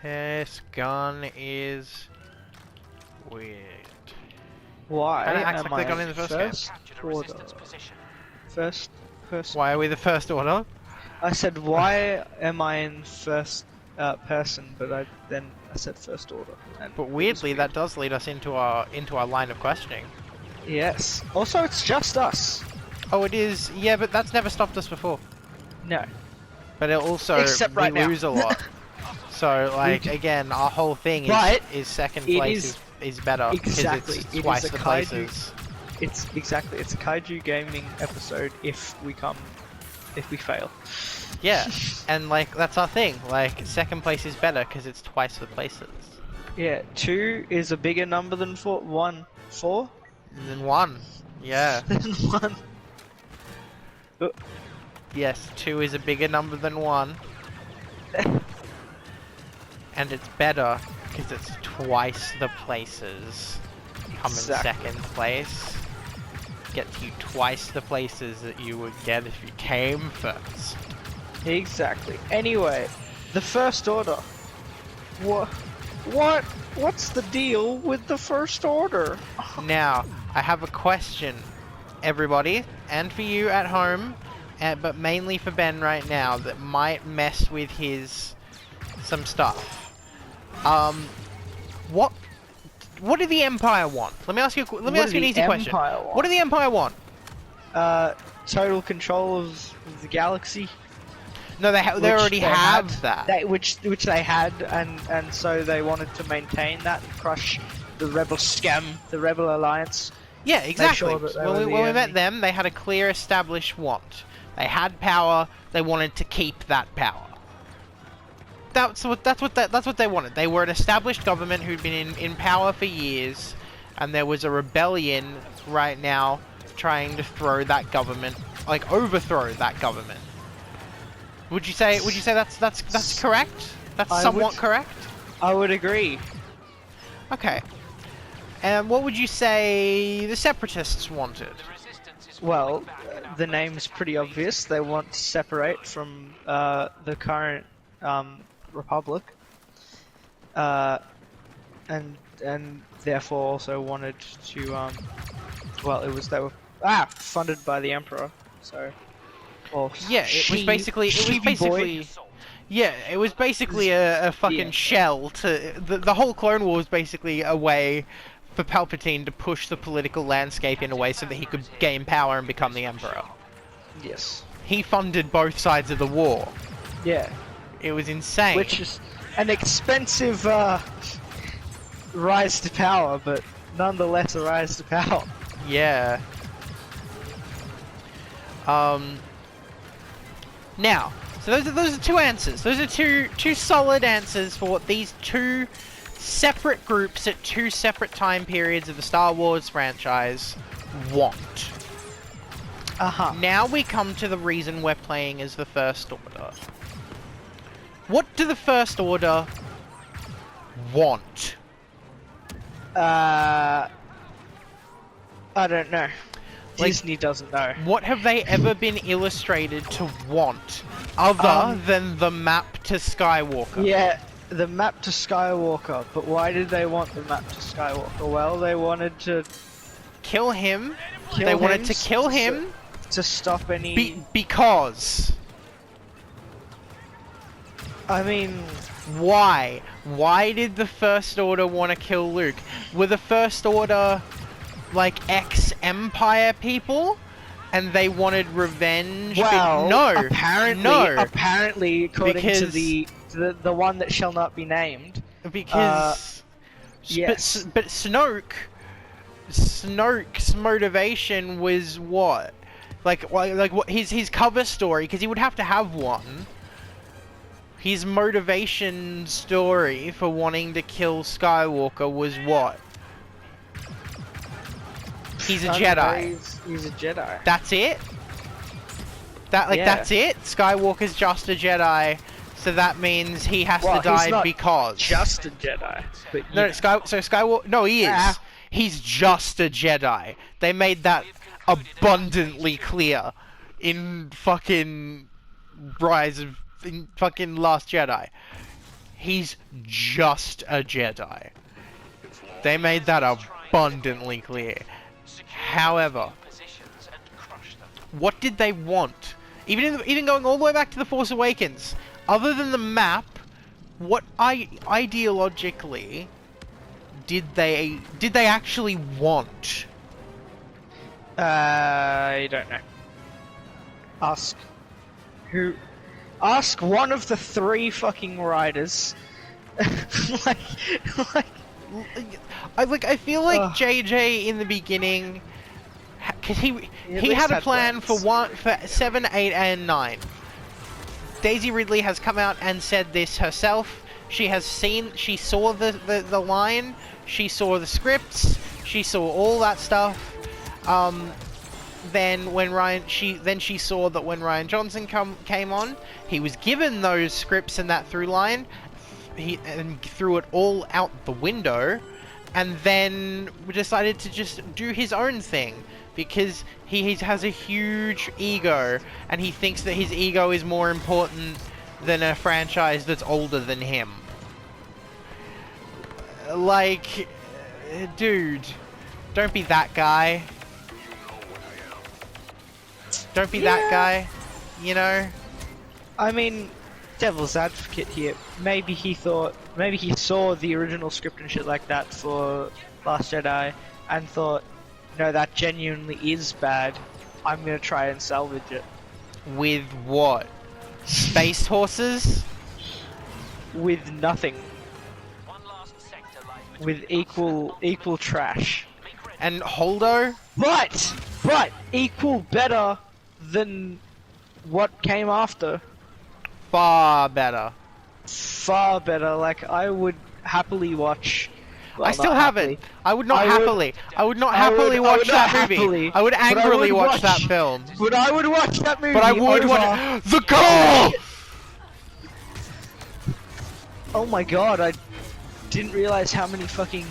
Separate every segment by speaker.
Speaker 1: This gun is weird.
Speaker 2: Why
Speaker 1: Kinda acts
Speaker 2: am
Speaker 1: like
Speaker 2: I
Speaker 1: the gun in the first game.
Speaker 2: order? First person.
Speaker 1: Why are we the first order?
Speaker 2: I said, why am I in first person? But then I said first order. And
Speaker 1: But
Speaker 2: it was
Speaker 1: weirdly,
Speaker 2: weird.
Speaker 1: that does lead us into our line of questioning.
Speaker 2: Yes. Also, it's just us.
Speaker 1: Oh, it is. Yeah, but that's never stopped us before.
Speaker 2: No.
Speaker 1: But it also
Speaker 2: Except right
Speaker 1: we
Speaker 2: now.
Speaker 1: lose a lot. So like
Speaker 2: do.
Speaker 1: again, our whole thing
Speaker 2: But
Speaker 1: is second
Speaker 2: it
Speaker 1: place is better because
Speaker 2: Exactly.
Speaker 1: it's
Speaker 2: It
Speaker 1: twice
Speaker 2: is a
Speaker 1: the
Speaker 2: kaiju.
Speaker 1: places.
Speaker 2: It's a kaiju gaming episode if we fail.
Speaker 1: Yeah, and like that's our thing. Like second place is better because it's twice the places.
Speaker 2: Yeah, 2 is a bigger number than 4. 1, 4?
Speaker 1: And then 1. Yeah.
Speaker 2: Than 1.
Speaker 1: Yes, 2 is a bigger number than 1. And it's better because it's twice the places. Come in second place. Gets you twice the places that you would get if you came first.
Speaker 2: Exactly. Anyway, the First Order. What's the deal with the First Order?
Speaker 1: Now, I have a question, everybody, and for you at home, but mainly for Ben right now, that might mess with some stuff. What do the Empire want? Let me ask you an easy question. What do the Empire want?
Speaker 2: Total control of the galaxy.
Speaker 1: No, they already have that.
Speaker 2: Which they had, and so they wanted to maintain that and crush the rebel scum, the rebel alliance.
Speaker 1: Yeah, exactly.
Speaker 2: Sure
Speaker 1: when we met them, they had a clear established want. They had power. They wanted to keep that power. That's what they wanted. They were an established government who'd been in power for years, and there was a rebellion right now trying to throw that government, like overthrow that government. Would you say that's correct? That's somewhat correct?
Speaker 2: I would agree.
Speaker 1: Okay. And what would you say the Separatists wanted?
Speaker 2: Well, the name's pretty obvious. They want to separate from the current Republic, and therefore also wanted to well, they were funded by the Emperor, so.
Speaker 1: Yeah, it was basically yeah, it was basically a fucking shell to the whole Clone War was basically a way for Palpatine to push the political landscape in a way so that he could gain power and become the Emperor.
Speaker 2: Yes.
Speaker 1: He funded both sides of the war.
Speaker 2: Yeah.
Speaker 1: It was insane.
Speaker 2: Which is an expensive rise to power, but nonetheless a rise to power.
Speaker 1: Yeah. Now, so those are two answers. Those are two solid answers for what these two separate groups at two separate time periods of the Star Wars franchise want. Now we come to the reason we're playing as the First Order. What do the First Order want?
Speaker 2: I don't know. Disney doesn't know.
Speaker 1: What have they ever been illustrated to want other than the map to Skywalker?
Speaker 2: Yeah, the map to Skywalker. But why did they want the map to Skywalker? Well, they wanted to
Speaker 1: kill him. They wanted to kill him
Speaker 2: to stop any.
Speaker 1: Because.
Speaker 2: I mean,
Speaker 1: why? Why did the First Order want to kill Luke? Were the First Order like ex-Empire people, and they wanted revenge?
Speaker 2: Well,
Speaker 1: no,
Speaker 2: apparently, according to the one that shall not be named,
Speaker 1: because
Speaker 2: yes.
Speaker 1: but Snoke's motivation was what? Like what his cover story? Because he would have to have one. His motivation story for wanting to kill Skywalker was what? He's a Jedi.
Speaker 2: He's a Jedi.
Speaker 1: That's it? That's it? Skywalker's just a Jedi, so that means he has to die because.
Speaker 2: Just a Jedi. But
Speaker 1: no, Skywalker. No, he is. He's just a Jedi. They made that abundantly clear in fucking fucking Last Jedi. He's just a Jedi. They made that abundantly clear. However, what did they want? Even going all the way back to The Force Awakens, other than the map, what ideologically did they actually want?
Speaker 2: I don't know. Ask one of the 3 fucking riders. like,
Speaker 1: I feel like JJ in the beginning, because he had a plan for 7, 8, and 9. Daisy Ridley has come out and said this herself. She saw the line, she saw the scripts, she saw all that stuff. Then she saw that when Rian Johnson came on, he was given those scripts and that through line, and threw it all out the window, and then decided to just do his own thing because he has a huge ego and he thinks that his ego is more important than a franchise that's older than him. Like, dude, don't be that guy. Don't be that guy, you know?
Speaker 2: I mean, devil's advocate here. Maybe he saw the original script and shit like that for Last Jedi and thought, no, that genuinely is bad. I'm gonna try and salvage it.
Speaker 1: With what? Space horses?
Speaker 2: With nothing. With equal trash.
Speaker 1: And Holdo?
Speaker 2: But equal better than what came after.
Speaker 1: Far better.
Speaker 2: Far better. Like, I would happily watch. Well,
Speaker 1: I still haven't. I would not happily. I would not happily watch that movie. I would angrily watch that film.
Speaker 2: But I would watch that movie.
Speaker 1: But I would watch the girl.
Speaker 2: Oh my god! I didn't realize how many fucking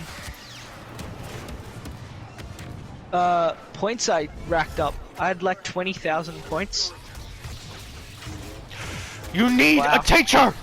Speaker 2: points I racked up. I had like 20,000 points.
Speaker 1: You need a teacher!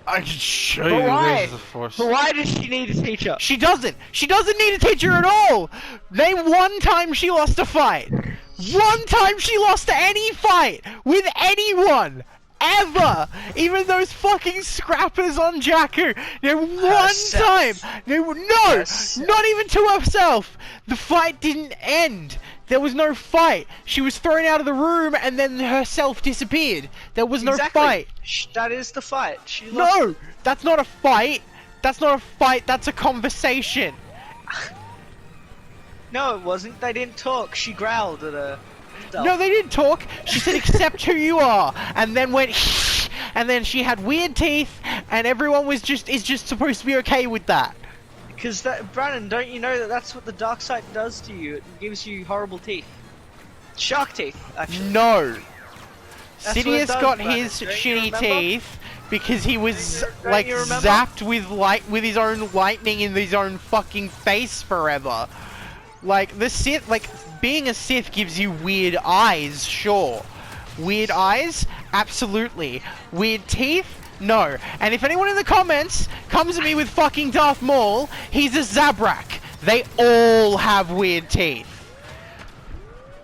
Speaker 1: I can show you where's the Force.
Speaker 2: But why does she need a teacher?
Speaker 1: She doesn't! She doesn't need a teacher at all! Name one time she lost a fight! One time she lost any fight! With anyone! Ever! Even those fucking scrappers on Jakku! One time! No! Not even to herself! The fight didn't end! There was no fight! She was thrown out of the room and then herself disappeared! There was no fight!
Speaker 2: That is the fight! She lost.
Speaker 1: No! That's not a fight! That's not a fight, that's a conversation!
Speaker 2: No, it wasn't. They didn't talk. She growled at her.
Speaker 1: No, they didn't talk. She said, "Accept who you are," and then went, and then she had weird teeth, and everyone is just supposed to be okay with that.
Speaker 2: Because Brandon, don't you know that that's what the dark side does to you? It gives you horrible teeth, shark teeth. Actually.
Speaker 1: No.
Speaker 2: That's
Speaker 1: Sidious got
Speaker 2: Brandon.
Speaker 1: his
Speaker 2: Don't
Speaker 1: shitty teeth because he was
Speaker 2: Don't
Speaker 1: like
Speaker 2: you remember?
Speaker 1: zapped with his own lightning in his own fucking face forever. Like the Sith, like being a Sith gives you weird eyes, sure. Weird eyes, absolutely. Weird teeth, no. And if anyone in the comments comes at me with fucking Darth Maul, he's a Zabrak. They all have weird teeth.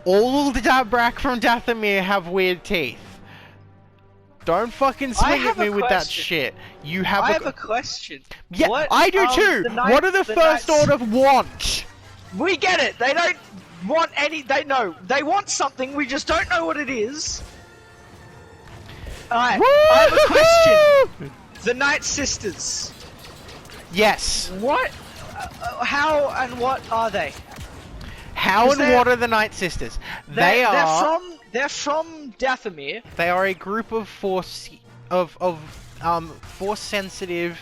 Speaker 1: All the Zabrak from Dathomir have weird teeth. Don't fucking swing at me with that shit. You have
Speaker 2: I have a question.
Speaker 1: Yeah,
Speaker 2: what,
Speaker 1: I do too. What do the First Order want?
Speaker 2: We get it. They don't want any. They know. They want something. We just don't know what it is. Alright, I have a question. The Night Sisters.
Speaker 1: Yes.
Speaker 2: What? How and what are they?
Speaker 1: How and what are the Night Sisters? They're
Speaker 2: from Dathomir.
Speaker 1: They are a group of force sensitive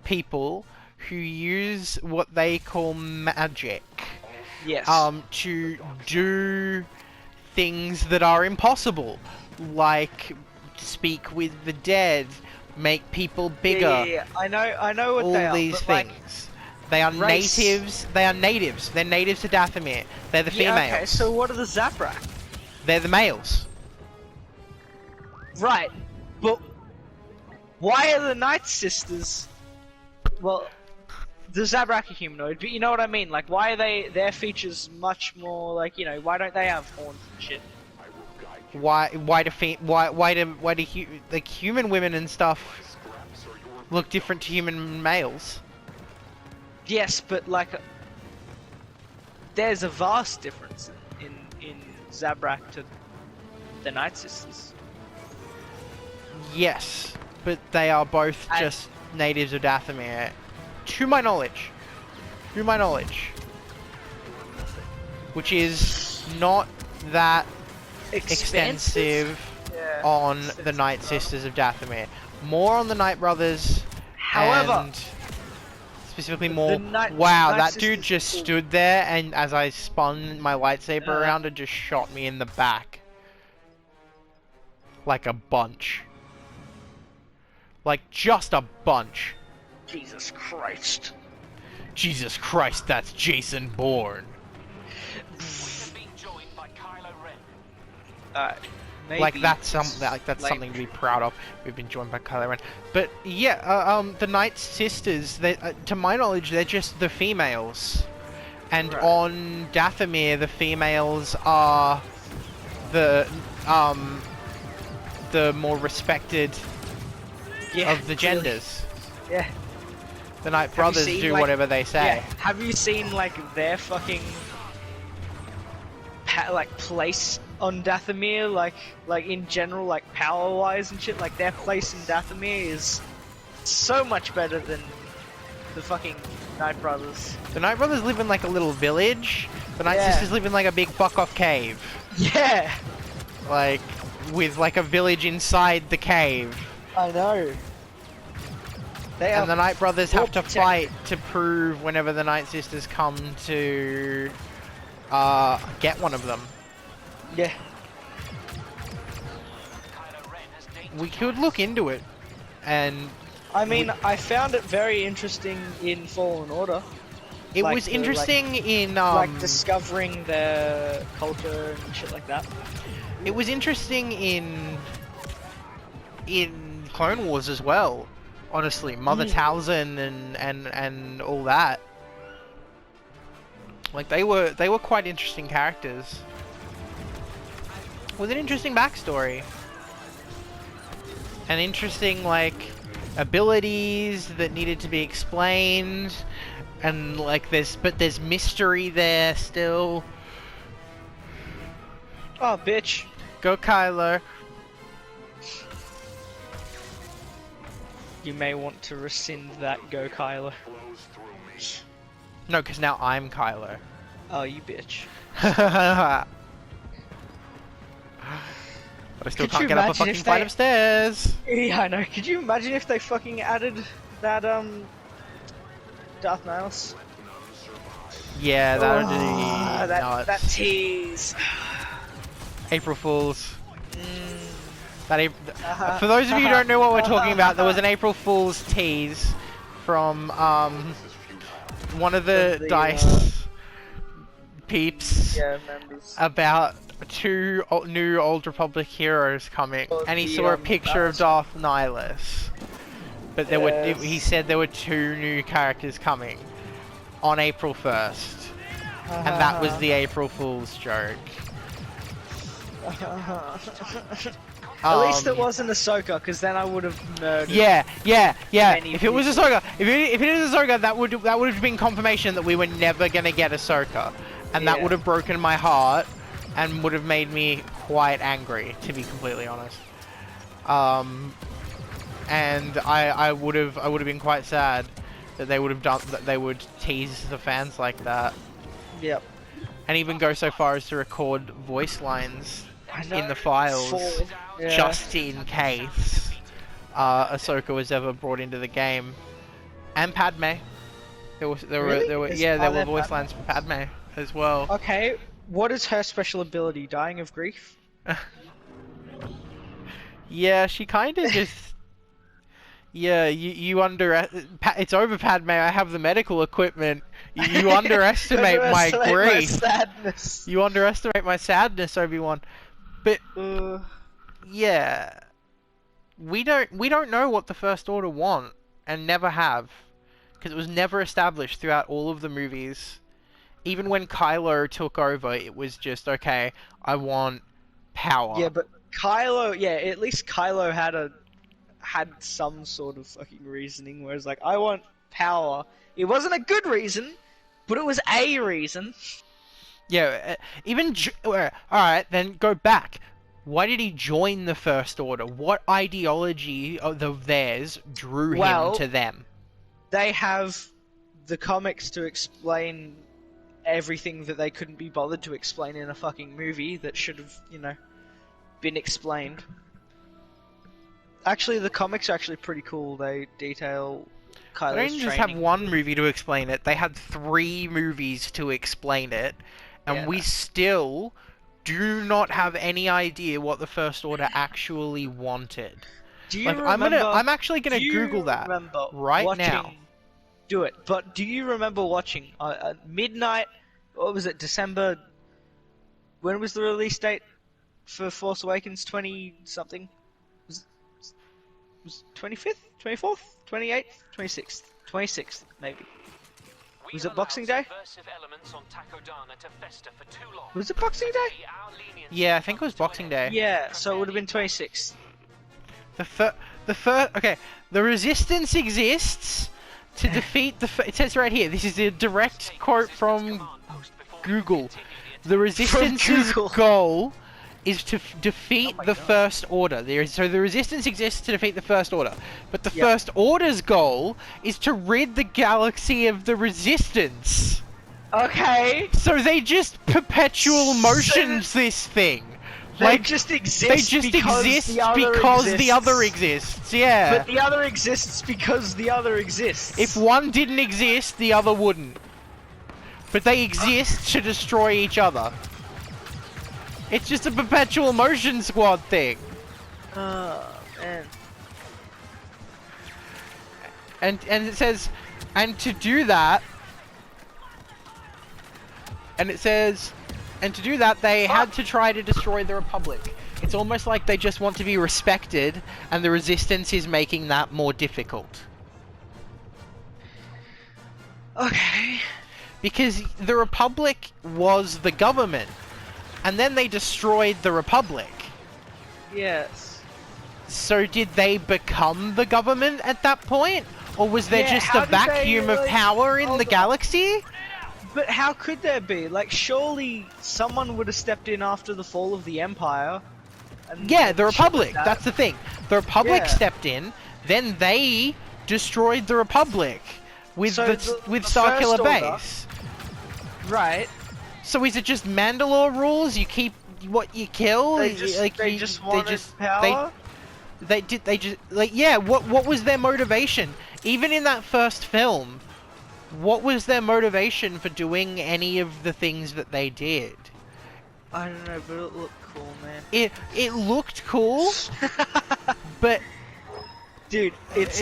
Speaker 1: people who use what they call magic.
Speaker 2: Yes.
Speaker 1: To do things that are impossible, like speak with the dead, make people bigger.
Speaker 2: Yeah. I know what they are.
Speaker 1: All these things. They are natives. They are natives. They're natives to Dathomir. They're the females.
Speaker 2: Yeah, okay, so what are the Zabrak?
Speaker 1: They're the males.
Speaker 2: Right, but Why are the Night Sisters? Well, the Zabrak are humanoid, but you know what I mean. Like, why are their features much more like, you know? Why don't they have horns and shit?
Speaker 1: Why do like human women and stuff look different to human males?
Speaker 2: Yes, but like, there's a vast difference in Zabrak to the Night Sisters.
Speaker 1: Yes, but they are both just natives of Dathomir. To my knowledge. Which is not that extensive on the Night Sisters of Dathomir. More on the Night Brothers.
Speaker 2: However,
Speaker 1: and specifically more.
Speaker 2: Night
Speaker 1: That
Speaker 2: Sisters
Speaker 1: dude just stood there, and as I spun my lightsaber around, it just shot me in the back. Like a bunch. Like just a bunch.
Speaker 2: Jesus Christ.
Speaker 1: Jesus Christ, that's Jason Bourne.
Speaker 2: Maybe
Speaker 1: like that's something to be proud of. We've been joined by Kylo Ren. But yeah, the Night Sisters, they, to my knowledge, they're just the females. And on Dathomir, the females are the more respected of the genders.
Speaker 2: Yeah.
Speaker 1: The Night Brothers do
Speaker 2: like,
Speaker 1: whatever they say.
Speaker 2: Yeah. Have you seen like their fucking place on Dathomir? Like in general, like power wise and shit. Like their place in Dathomir is so much better than the fucking Night Brothers.
Speaker 1: The Night Brothers live in like a little village. The Night Sisters live in like a big fuck off cave.
Speaker 2: Yeah.
Speaker 1: Like with like a village inside the cave.
Speaker 2: I know.
Speaker 1: And the Night Brothers have to fight to prove whenever the Night Sisters come to get one of them.
Speaker 2: Yeah.
Speaker 1: We could look into it, and
Speaker 2: I mean, I found it very interesting in Fallen Order.
Speaker 1: It was interesting in
Speaker 2: like discovering their culture and shit like that.
Speaker 1: It was interesting in Clone Wars as well. Honestly, Mother Talzin and all that. Like they were quite interesting characters with an interesting backstory, and interesting like abilities that needed to be explained, and like there's mystery there still.
Speaker 2: Oh, bitch!
Speaker 1: Go Kylo.
Speaker 2: You may want to rescind that, go Kylo.
Speaker 1: No, because now I'm Kylo.
Speaker 2: Oh, you bitch.
Speaker 1: But I still can't get up a fucking flight of stairs.
Speaker 2: Yeah, I know. Could you imagine if they fucking added that, Darth Nihilus?
Speaker 1: Yeah, that would be nuts.
Speaker 2: That tease.
Speaker 1: April Fools. For those of you who don't know what we're talking about, there was an April Fool's tease from one of the DICE peeps about 2 new Old Republic heroes coming, and he saw a picture of Darth Nihilus. But there were he said there were 2 new characters coming on April 1st, and that was the April Fool's joke.
Speaker 2: At least it wasn't Ahsoka, because then I would have murdered.
Speaker 1: Yeah. If it was Ahsoka, if it is Ahsoka, that would have been confirmation that we were never gonna get Ahsoka, and that would have broken my heart, and would have made me quite angry, to be completely honest. And I would have been quite sad that they would tease the fans like that.
Speaker 2: Yep.
Speaker 1: And even go so far as to record voice lines in the files, just in case Ahsoka was ever brought into the game, and Padme. There were voice lines for Padme as well.
Speaker 2: Okay, what is her special ability? Dying of grief?
Speaker 1: Yeah, she kind of just. Yeah, you it's over, Padme. I have the medical equipment. You underestimate my grief.
Speaker 2: Sadness.
Speaker 1: You underestimate my sadness, Obi-Wan. But yeah, we don't know what the First Order want, and never have, because it was never established throughout all of the movies. Even when Kylo took over, it was just, okay, I want power.
Speaker 2: Yeah, but Kylo, at least Kylo had some sort of fucking reasoning, whereas like, I want power. It wasn't a good reason, but it was a reason.
Speaker 1: Yeah, alright, then go back. Why did he join the First Order? What ideology of theirs drew him to them?
Speaker 2: They have the comics to explain everything that they couldn't be bothered to explain in a fucking movie that should have, been explained. Actually, the comics are actually pretty cool. They detail Kylo's
Speaker 1: They didn't just have one movie to explain it. They had 3 movies to explain it. And we still do not have any idea what the First Order actually wanted.
Speaker 2: Do you remember?
Speaker 1: I'm actually gonna Google that right now.
Speaker 2: Do it. But do you remember watching midnight? What was it? December. When was the release date for Force Awakens? 20 something. Was 25th, 24th, 28th, 26th, 26th maybe. Was it Boxing Day? Was it Boxing Day?
Speaker 1: Yeah, I think it was Boxing Day.
Speaker 2: Yeah, so it would have been 26th.
Speaker 1: Okay, the Resistance exists to defeat it says right here, this is a direct quote from Google. The Resistance's goal is to defeat the First Order. So the Resistance exists to defeat the First Order. But the First Order's goal is to rid the galaxy of the Resistance.
Speaker 2: Okay.
Speaker 1: So they just perpetual motions this thing.
Speaker 2: They just exist because
Speaker 1: the other exists, yeah.
Speaker 2: But the other exists because the other exists.
Speaker 1: If one didn't exist, the other wouldn't. But they exist to destroy each other. It's just a perpetual motion squad thing.
Speaker 2: Oh, man.
Speaker 1: And it says, and to do that, and it says, and to do that, they had to try to destroy the Republic. It's almost like they just want to be respected, and the Resistance is making that more difficult.
Speaker 2: Okay.
Speaker 1: Because the Republic was the government, and then they destroyed the Republic.
Speaker 2: Yes.
Speaker 1: So did they become the government at that point? Or was there just a vacuum of power in the galaxy?
Speaker 2: But how could there be? Like, surely someone would have stepped in after the fall of the Empire. And
Speaker 1: yeah, the Republic. That's the thing. The Republic stepped in, then they destroyed the Republic with with Starkiller Base.
Speaker 2: Right.
Speaker 1: So is it just Mandalore rules? You keep what you kill?
Speaker 2: They just wanted power?
Speaker 1: What was their motivation? Even in that first film, what was their motivation for doing any of the things that they did?
Speaker 2: I don't know, but it looked cool, man.
Speaker 1: It looked cool, but
Speaker 2: dude, it's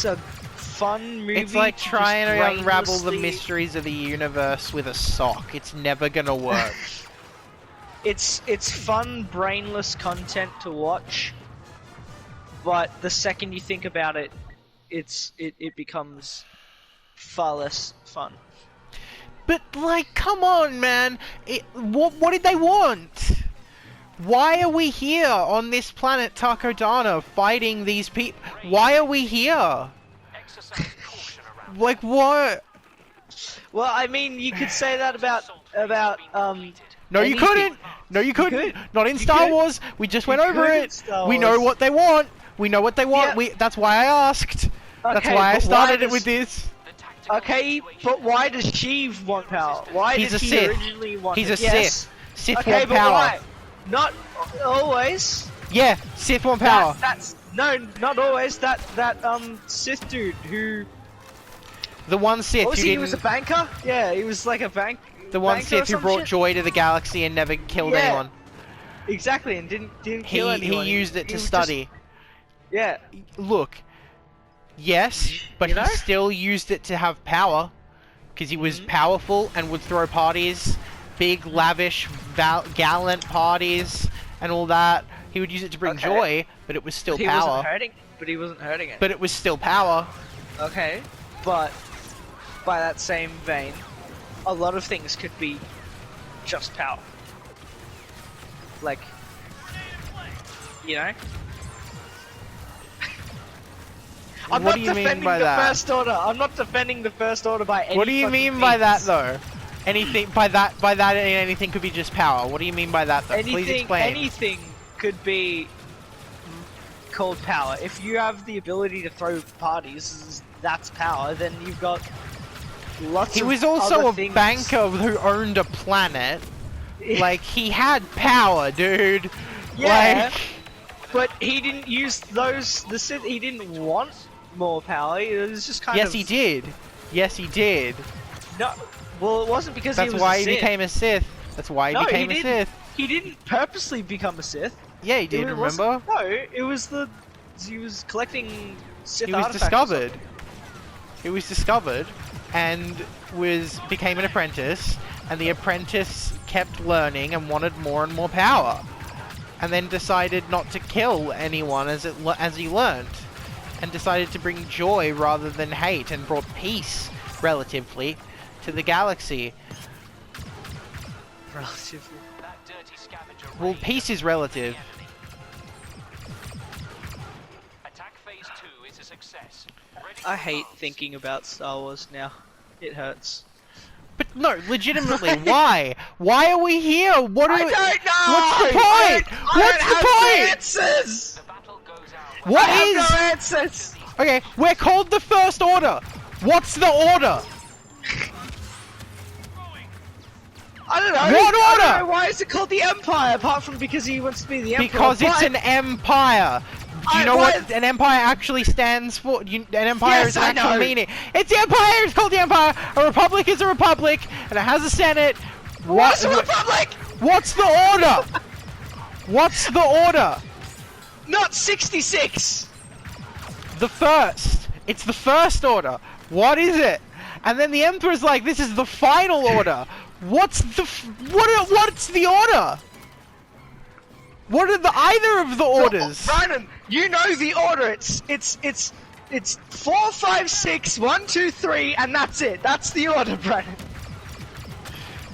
Speaker 2: a fun movie.
Speaker 1: It's like trying to unravel the mysteries of the universe with a sock. It's never gonna work.
Speaker 2: It's fun, brainless content to watch, but the second you think about it, it becomes far less fun.
Speaker 1: But like, come on, man! What did they want? Why are we here on this planet Takodana fighting these people? Why are we here? Like what?
Speaker 2: Well, I mean, you could say that about
Speaker 1: No, you couldn't. No, you couldn't. Not in Star Wars. We just went over it. We know what they want. We know what they want.
Speaker 2: Yeah.
Speaker 1: That's why I asked. That's why I started it with this.
Speaker 2: Okay, but why does Sheev want power? Why did he originally want
Speaker 1: He's
Speaker 2: it?
Speaker 1: a Sith. Sith
Speaker 2: okay,
Speaker 1: want
Speaker 2: but
Speaker 1: power.
Speaker 2: Why? Not always.
Speaker 1: Yeah, Sith want power.
Speaker 2: No, not always. That Sith dude who.
Speaker 1: The one Sith who
Speaker 2: He was a banker. Yeah, he was like a bank.
Speaker 1: The one Sith who brought joy to the galaxy and never killed anyone.
Speaker 2: Exactly, and didn't kill anyone.
Speaker 1: He used it to study.
Speaker 2: Yeah.
Speaker 1: Look. Yes, but he still used it to have power, because he was powerful and would throw parties, big, lavish, gallant parties, and all that. He would use it to bring
Speaker 2: Okay.
Speaker 1: joy, but it was still
Speaker 2: But he
Speaker 1: power.
Speaker 2: wasn't hurting. But he wasn't hurting it.
Speaker 1: But it was still power.
Speaker 2: Okay, but by that same vein, a lot of things could be just power. Like, you know? I'm
Speaker 1: What
Speaker 2: not
Speaker 1: do you mean
Speaker 2: defending
Speaker 1: by
Speaker 2: the
Speaker 1: that?
Speaker 2: First Order. I'm not defending the First Order by any
Speaker 1: What do you
Speaker 2: fucking
Speaker 1: mean by that
Speaker 2: means.
Speaker 1: though? Anything by that anything could be just power. What do you mean by that though? Please explain.
Speaker 2: Anything could be called power. If you have the ability to throw parties, that's power. Then you've got lots.
Speaker 1: He
Speaker 2: of
Speaker 1: was also
Speaker 2: other
Speaker 1: a
Speaker 2: things.
Speaker 1: banker who owned a planet. Like, he had power, dude.
Speaker 2: Yeah,
Speaker 1: Like,
Speaker 2: but he didn't use those. The Sith. He didn't want more power. It was just kind
Speaker 1: yes,
Speaker 2: of.
Speaker 1: he did. Yes, he did.
Speaker 2: No. Well, it wasn't because
Speaker 1: That's
Speaker 2: he was
Speaker 1: why
Speaker 2: a
Speaker 1: he
Speaker 2: Sith.
Speaker 1: became a Sith. That's why he
Speaker 2: No,
Speaker 1: became
Speaker 2: he
Speaker 1: a
Speaker 2: didn't.
Speaker 1: Sith.
Speaker 2: He didn't purposely become a Sith.
Speaker 1: Yeah, he did.
Speaker 2: It wasn't-
Speaker 1: Remember?
Speaker 2: No, it was the. He was collecting Sith
Speaker 1: He was
Speaker 2: artifacts or
Speaker 1: discovered.
Speaker 2: something.
Speaker 1: He was discovered, and became an apprentice. And the apprentice kept learning and wanted more and more power, and then decided not to kill anyone as he learned, and decided to bring joy rather than hate, and brought peace, relatively, to the galaxy.
Speaker 2: Relatively.
Speaker 1: Well, peace is relative.
Speaker 2: I hate thinking about Star Wars now. It hurts.
Speaker 1: But no, legitimately, why? Why are we here? What are?
Speaker 2: I don't know.
Speaker 1: What's the point? What's the point?
Speaker 2: Answers.
Speaker 1: What
Speaker 2: I have
Speaker 1: is?
Speaker 2: no answers.
Speaker 1: Okay, we're called the First Order. What's the order?
Speaker 2: I don't know.
Speaker 1: What
Speaker 2: I
Speaker 1: order?
Speaker 2: don't know. Why is it called the Empire? Apart from because he wants to be the Emperor.
Speaker 1: Because it's
Speaker 2: but-
Speaker 1: an empire. Do you know what an empire actually stands for? An empire
Speaker 2: Yes,
Speaker 1: is an
Speaker 2: I
Speaker 1: actual
Speaker 2: know.
Speaker 1: meaning. It's the empire. It's called the empire. A republic is a republic, and it has a senate.
Speaker 2: What's a republic?
Speaker 1: What's the order? What's the order?
Speaker 2: Not 66.
Speaker 1: The first. It's the first order. What is it? And then the emperor's like, "This is the final order." What's the order? What are either of the orders?
Speaker 2: Brandon, you know the order. It's 4, 5, 6, 1, 2, 3, and that's it. That's the order, Brandon.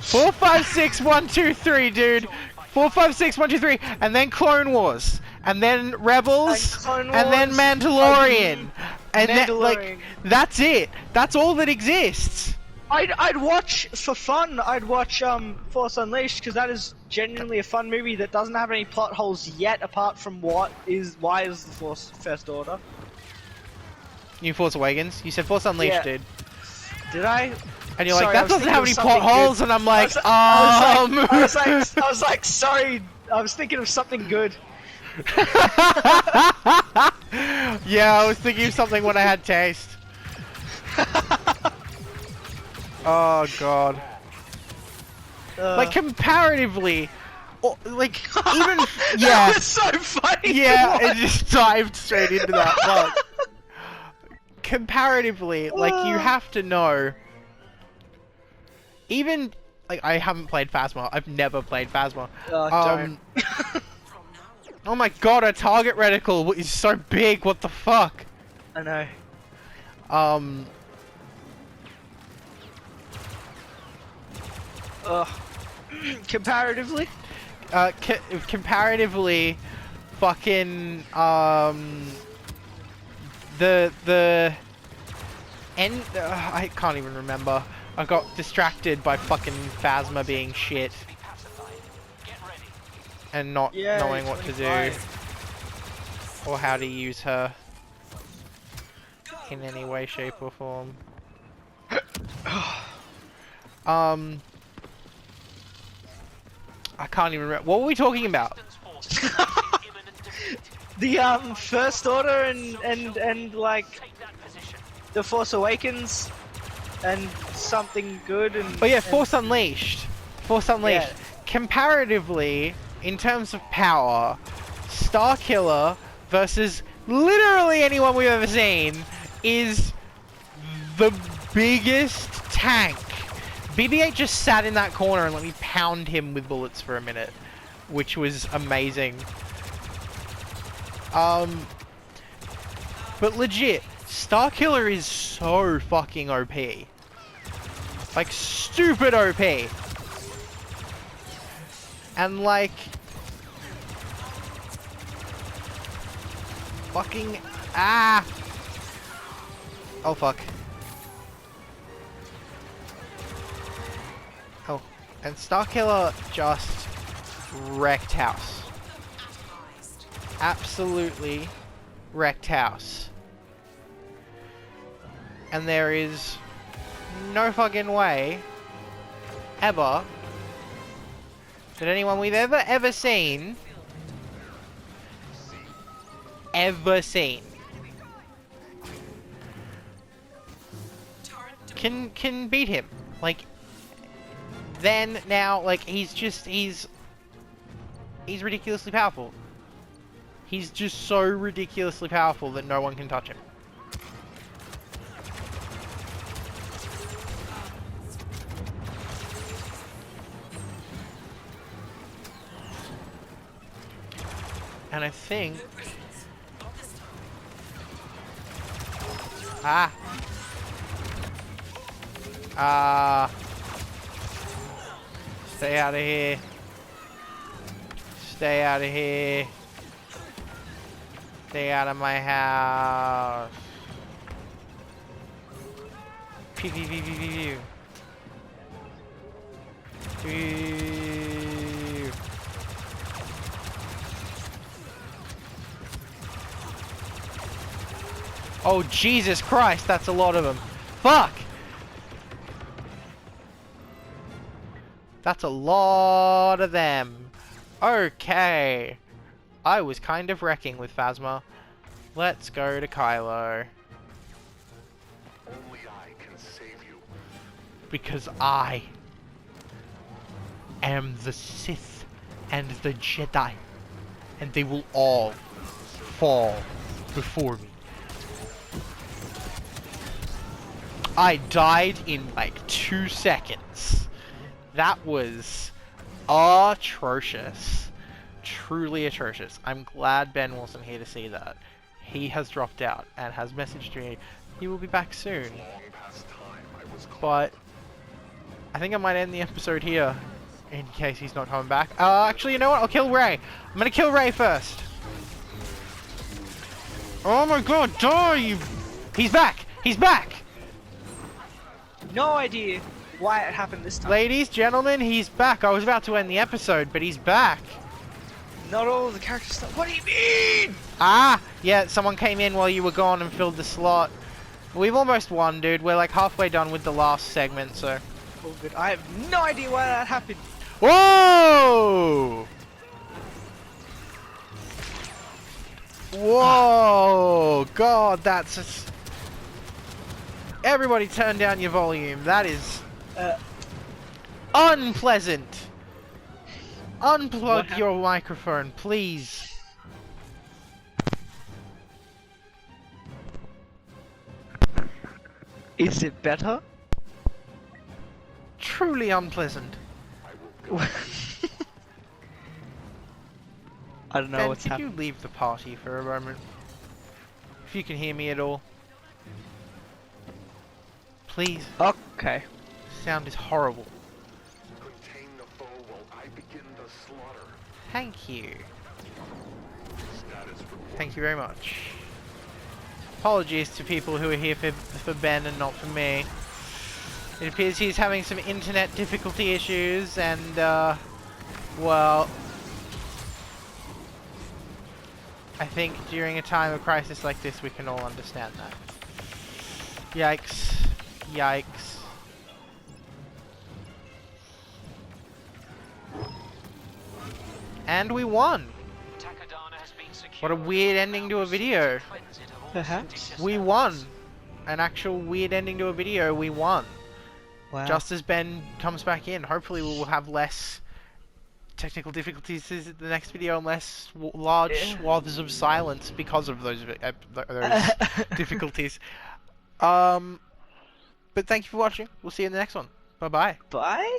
Speaker 1: 4, 5, 6, 1, 2, 3, dude. 4, 5, 6, 1, 2, 3, and then Clone Wars, and then Rebels,
Speaker 2: And Clone
Speaker 1: and then
Speaker 2: Wars,
Speaker 1: Mandalorian, and then like
Speaker 2: Mandalorian.
Speaker 1: that's it. That's all that exists.
Speaker 2: I'd watch for fun. I'd watch Force Unleashed because that is genuinely a fun movie that doesn't have any plot holes yet, apart from why is the Force First Order.
Speaker 1: New Force Awakens. You said Force Unleashed,
Speaker 2: Yeah.
Speaker 1: dude,
Speaker 2: did I?
Speaker 1: and you're
Speaker 2: Sorry,
Speaker 1: like,
Speaker 2: I
Speaker 1: that
Speaker 2: was
Speaker 1: doesn't
Speaker 2: thinking
Speaker 1: have
Speaker 2: of
Speaker 1: any
Speaker 2: something
Speaker 1: plot holes,
Speaker 2: good.
Speaker 1: and I'm like,
Speaker 2: I was like, sorry. I was thinking of something good.
Speaker 1: Yeah, I was thinking of something when I had taste. Oh god. Like comparatively, like even yeah,
Speaker 2: That was so funny.
Speaker 1: yeah,
Speaker 2: to
Speaker 1: it just dived straight into that. Fuck. Comparatively, like you have to know. Even like I haven't played Phasma. I've never played Phasma.
Speaker 2: Don't.
Speaker 1: Oh my god, a target reticle is so big. What the fuck?
Speaker 2: I know. Comparatively.
Speaker 1: Comparatively, fucking the end. I can't even remember. I got distracted by fucking Phasma being shit and not
Speaker 2: Yeah,
Speaker 1: knowing what to do
Speaker 2: 25.
Speaker 1: or how to use her in any way, shape, or form. I can't even remember. What were we talking about?
Speaker 2: The First Order and like the Force Awakens and something good and.
Speaker 1: Oh yeah, Force Unleashed. Force Unleashed.
Speaker 2: Yeah.
Speaker 1: Comparatively, in terms of power, Starkiller versus literally anyone we've ever seen is the biggest tank. BB-8 just sat in that corner and let me pound him with bullets for a minute, which was amazing. But legit, Starkiller is so fucking OP. Like, stupid OP. And like... Fucking... Ah! Oh, fuck. Oh, and Starkiller just wrecked house. Absolutely wrecked house. And there is no fucking way ever that anyone we've ever seen can beat him. Like, then now, like, he's ridiculously powerful. He's just so ridiculously powerful that no one can touch him. And I think... Stay out of here. Stay out of here. Stay out of my house. Pew pew pew pew pew pew. Pew. Oh Jesus Christ, that's a lot of them. Fuck! That's a lot of them. Okay. I was kind of wrecking with Phasma. Let's go to Kylo.
Speaker 3: Only I can save you.
Speaker 1: Because I am the Sith and the Jedi. And they will all fall before me. I died in like 2 seconds. That was atrocious. Truly atrocious. I'm glad Ben wasn't here to see that. He has dropped out and has messaged me. He will be back soon. But I think I might end the episode here in case he's not coming back. Actually, you know what? I'll kill Rey. I'm gonna kill Rey first. Oh my god, die! You... He's back! He's back!
Speaker 2: No idea why it happened this time.
Speaker 1: Ladies, gentlemen, he's back. I was about to end the episode, but he's back.
Speaker 2: Not all of the character stuff. What do you mean?
Speaker 1: Ah! Yeah, someone came in while you were gone and filled the slot. We've almost won, dude. We're like halfway done with the last segment, so...
Speaker 2: Oh, good. I have no idea why that happened.
Speaker 1: Whoa! Whoa! God, that's... Just... Everybody turn down your volume. That is... unpleasant. Unplug your microphone, please.
Speaker 2: Is it better?
Speaker 1: Truly unpleasant.
Speaker 2: I don't know
Speaker 1: Ben,
Speaker 2: what's
Speaker 1: could
Speaker 2: happening.
Speaker 1: you leave the party for a moment? If you can hear me at all. Please.
Speaker 2: Okay.
Speaker 1: Sound is horrible.
Speaker 3: Contain the foe while I begin the slaughter.
Speaker 1: Thank you.
Speaker 3: Status report.
Speaker 1: Thank you very much. Apologies to people who are here for Ben and not for me. It appears he's having some internet difficulty issues and, well... I think during a time of crisis like this we can all understand that. Yikes. Yikes. And we won! What a weird ending to a video.
Speaker 2: Perhaps.
Speaker 1: We won! An actual weird ending to a video, we won.
Speaker 2: Wow.
Speaker 1: Just as Ben comes back in. Hopefully we will have less technical difficulties in the next video and less large swaths of silence because of those difficulties. But thank you for watching. We'll see you in the next one. Bye-bye.
Speaker 2: Bye?